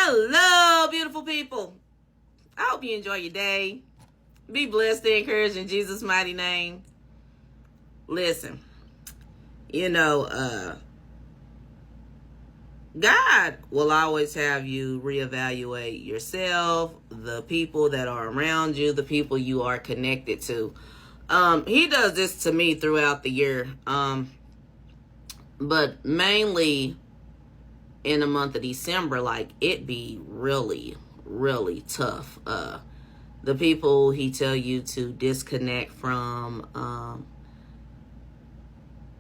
Hello, beautiful people. I hope you enjoy your day. Be blessed and encouraged in Jesus' mighty name. Listen, God will always have you reevaluate yourself, the people that are around you, the people you are connected to. He does this to me throughout the year. But mainly in the month of December, like, it be really, really tough. The people he tell you to disconnect from,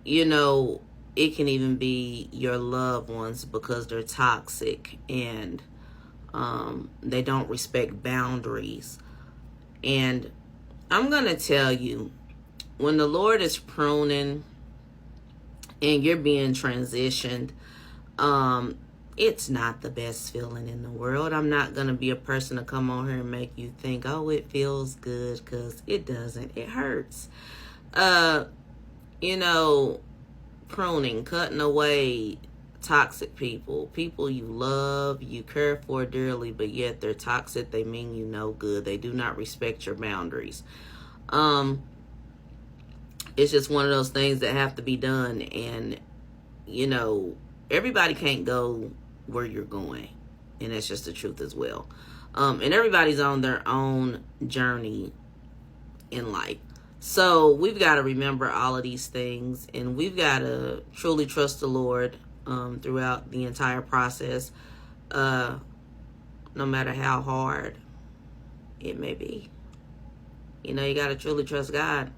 it can even be your loved ones because they're toxic and they don't respect boundaries. And I'm going to tell you, when the Lord is pruning and you're being transitioned, it's not the best feeling in the world. I'm not going to be a person to come on here and make you think, oh, it feels good, because it doesn't. It hurts. Pruning, cutting away toxic people you love, you care for dearly, but yet they're toxic. They mean you no good. They do not respect your boundaries. It's just one of those things that have to be done. And, everybody can't go where you're going. And that's just the truth as well. And everybody's on their own journey in life. So we've got to remember all of these things, and we've got to truly trust the Lord throughout the entire process, no matter how hard it may be. You got to truly trust God.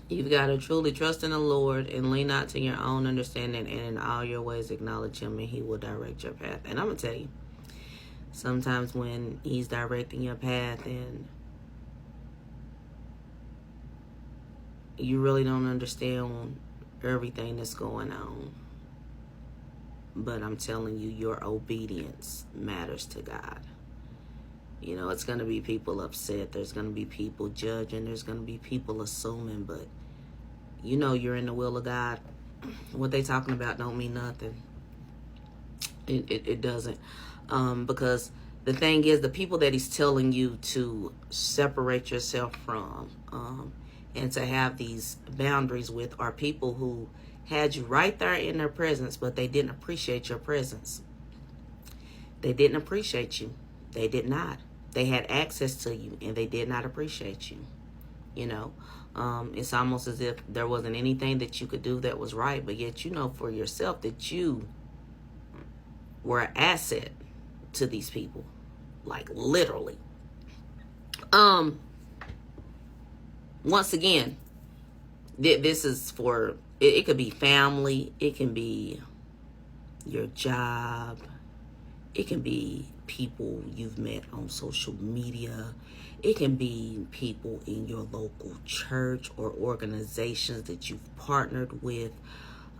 You've got to truly trust in the Lord and lean not to your own understanding, and in all your ways acknowledge Him, and He will direct your path. And I'm going to tell you, sometimes when He's directing your path and you really don't understand everything that's going on, but I'm telling you, your obedience matters to God. It's going to be people upset. There's going to be people judging. There's going to be people assuming, but you're in the will of God. What they talking about don't mean nothing. It doesn't. Because the thing is, the people that He's telling you to separate yourself from, and to have these boundaries with, are people who had you right there in their presence, but they didn't appreciate your presence. They didn't appreciate you. They did not. They had access to you, and they did not appreciate you. It's almost as if there wasn't anything that you could do that was right, but yet for yourself that you were an asset to these people, like literally. Once again, this is for, it could be family, it can be your job, it can be people you've met on social media, it can be people in your local church or organizations that you've partnered with.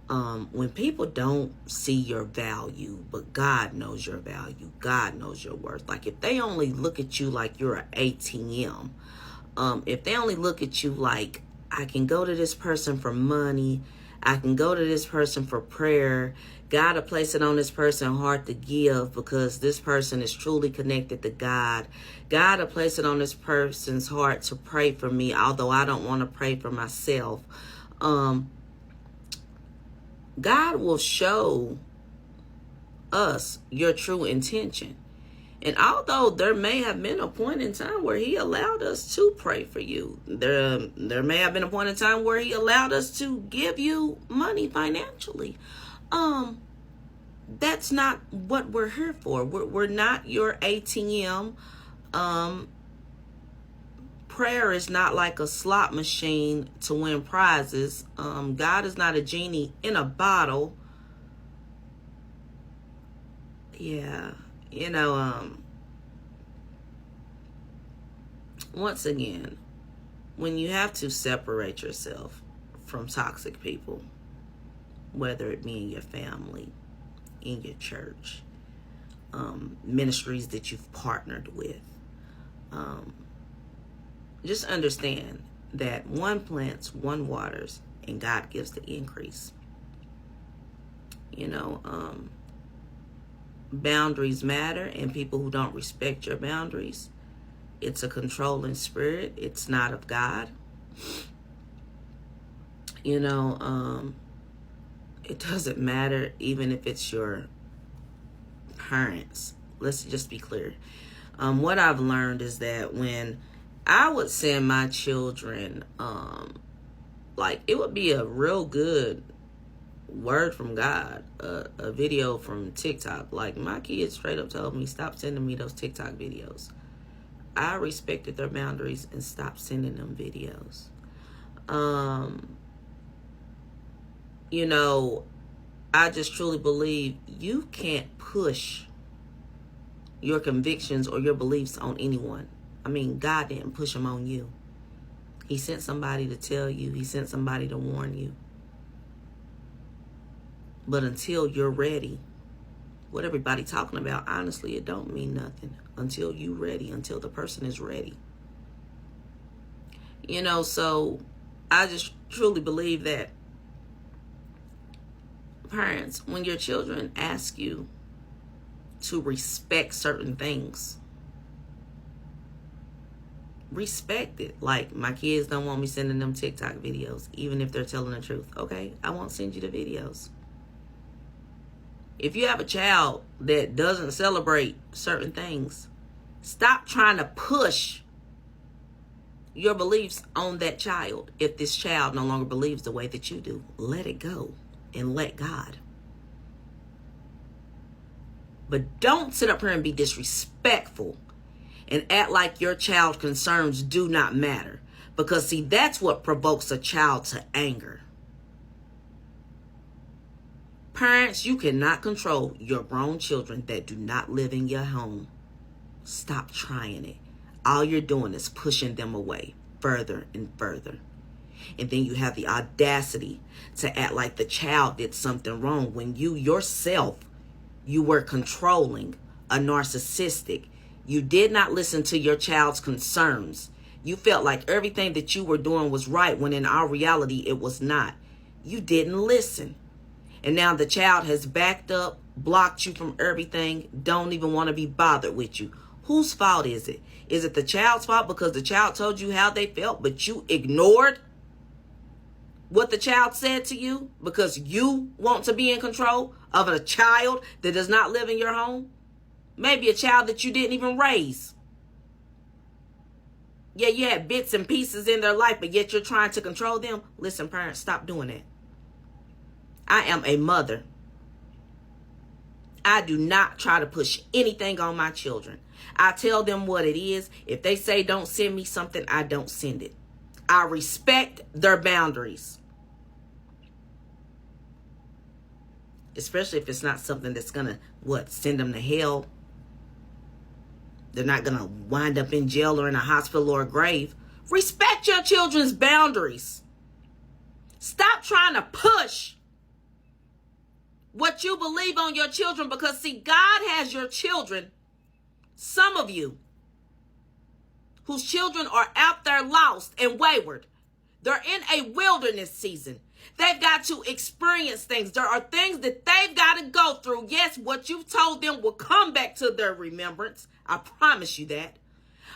When people don't see your value, but God knows your value, God knows your worth. Like, if they only look at you like you're an ATM, if they only look at you like, I can go to this person for money, I can go to this person for prayer, God will place it on this person's heart to give because this person is truly connected to God. God will place it on this person's heart to pray for me, although I don't want to pray for myself. God will show us your true intention. And although there may have been a point in time where He allowed us to pray for you, there may have been a point in time where He allowed us to give you money financially. That's not what we're here for. We're not your ATM. Prayer is not like a slot machine to win prizes. God is not a genie in a bottle. Yeah, once again, when you have to separate yourself from toxic people, whether it be in your family, in your church, ministries that you've partnered with, just understand that one plants, one waters, and God gives the increase. boundaries matter, and people who don't respect your boundaries, it's a controlling spirit. It's not of God. You know, it doesn't matter even if it's your parents. Let's just be clear. What I've learned is that when I would send my children, like, it would be a real good word from God, a video from TikTok. Like, my kids straight up told me, stop sending me those TikTok videos. I respected their boundaries and stopped sending them videos. You know, I just truly believe you can't push your convictions or your beliefs on anyone. I mean, God didn't push them on you. He sent somebody to tell you. He sent somebody to warn you. But until you're ready, what everybody talking about, honestly, it don't mean nothing. Until you ready, until the person is ready. You know, so I just truly believe that parents, when your children ask you to respect certain things, respect it. Like, my kids don't want me sending them TikTok videos, even if they're telling the truth. Okay, I won't send you the videos. If you have a child that doesn't celebrate certain things, stop trying to push your beliefs on that child. If this child no longer believes the way that you do, let it go and let God. But don't sit up here and be disrespectful and act like your child's concerns do not matter. Because, see, that's what provokes a child to anger. Parents, you cannot control your grown children that do not live in your home. Stop trying it. All you're doing is pushing them away further and further. And then you have the audacity to act like the child did something wrong when you yourself, you were controlling, a narcissistic. You did not listen to your child's concerns. You felt like everything that you were doing was right when in our reality it was not. You didn't listen. And now the child has backed up, blocked you from everything, don't even want to be bothered with you. Whose fault is it? Is it the child's fault because the child told you how they felt, but you ignored what the child said to you because you want to be in control of a child that does not live in your home? Maybe a child that you didn't even raise. Yeah, you had bits and pieces in their life, but yet you're trying to control them. Listen, parents, stop doing that. I am a mother. I do not try to push anything on my children. I tell them what it is. If they say don't send me something, I don't send it. I respect their boundaries. Especially if it's not something that's going to, send them to hell. They're not going to wind up in jail or in a hospital or a grave. Respect your children's boundaries. Stop trying to push what you believe on your children, because, see, God has your children, some of you, whose children are out there lost and wayward. They're in a wilderness season. They've got to experience things. There are things that they've got to go through. Yes, what you've told them will come back to their remembrance. I promise you that.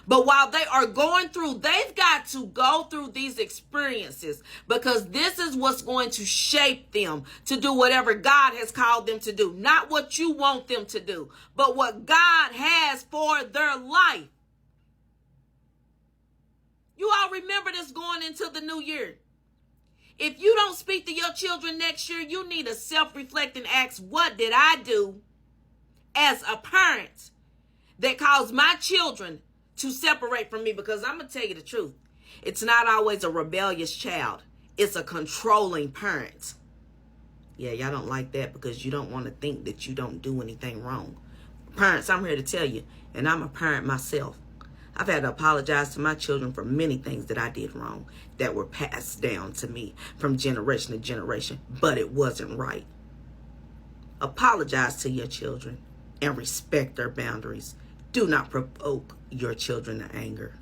But while they are going through, they've got to go through these experiences, because this is what's going to shape them to do whatever God has called them to do. Not what you want them to do, but what God has for their life. You all remember this going into the new year. If you don't speak to your children next year, you need to self-reflect and ask, what did I do as a parent that caused my children to separate from me? Because I'm going to tell you the truth. It's not always a rebellious child. It's a controlling parent. Yeah, y'all don't like that because you don't want to think that you don't do anything wrong. Parents, I'm here to tell you, and I'm a parent myself. I've had to apologize to my children for many things that I did wrong that were passed down to me from generation to generation, but it wasn't right. Apologize to your children and respect their boundaries. Do not provoke your children to anger.